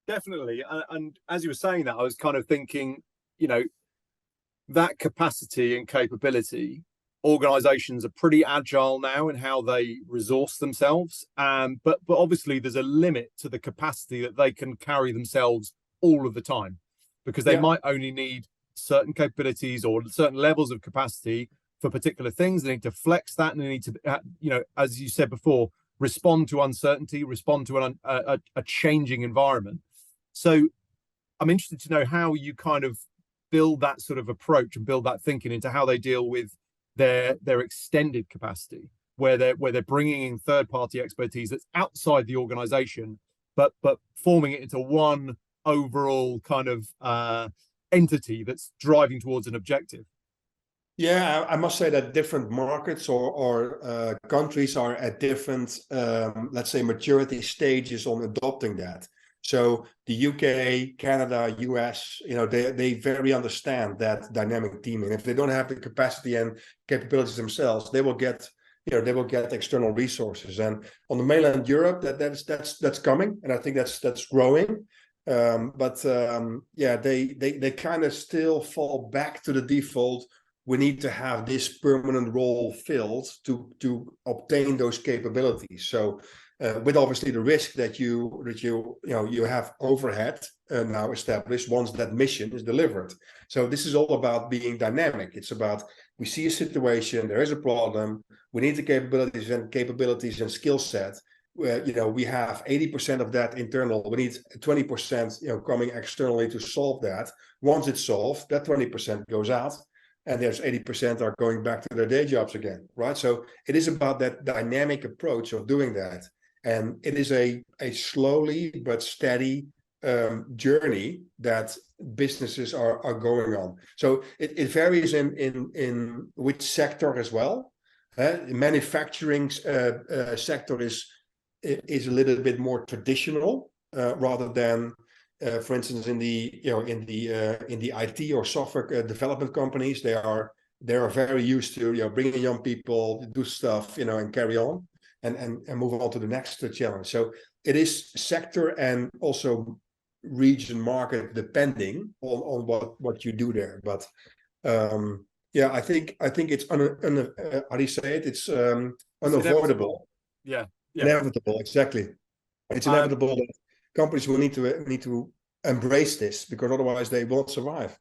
definitely. And as you were saying that, I was kind of thinking, you know, that capacity and capability, organizations are pretty agile now in how they resource themselves. But obviously there's a limit to the capacity that they can carry themselves all of the time, because they might only need certain capabilities or certain levels of capacity for particular things. They need to flex that, and they need to, you know, as you said before, respond to uncertainty, respond to a changing environment. So I'm interested to know how you kind of build that sort of approach and build that thinking into how they deal with their extended capacity, where they're bringing in third-party expertise that's outside the organization, but forming it into one overall kind of entity that's driving towards an objective. Yeah, I must say that different markets or countries are at different, let's say, maturity stages on adopting that. So the UK, Canada, US, you know, they very understand that dynamic teaming. If they don't have the capacity and capabilities themselves, they will get, you know, they will get external resources. And on the mainland Europe, that's coming, and I think that's growing. Yeah, they kind of still fall back to the default. We need to have this permanent role filled to obtain those capabilities. So with obviously the risk that you have overhead now established once that mission is delivered. So this is all about being dynamic. It's about, we see a situation, there is a problem, we need the capabilities and skill set. Where, you know, we have 80% of that internal, we need 20%, you know, coming externally to solve that. Once it's solved, that 20% goes out, and there's 80% are going back to their day jobs again, right? So it is about that dynamic approach of doing that. And it is a slowly but steady journey that businesses are going on. So it varies in which sector as well. Manufacturing sector is a little bit more traditional rather than for instance, in the IT or software development companies, they are very used to, you know, bringing young people, do stuff, you know, and carry on and move on to the next challenge. So it is sector and also region, market depending on what you do there. But yeah, I think it's how do you say it? It's unavoidable. Yeah, inevitable. Exactly. It's inevitable that companies will need to embrace this, because otherwise they won't survive.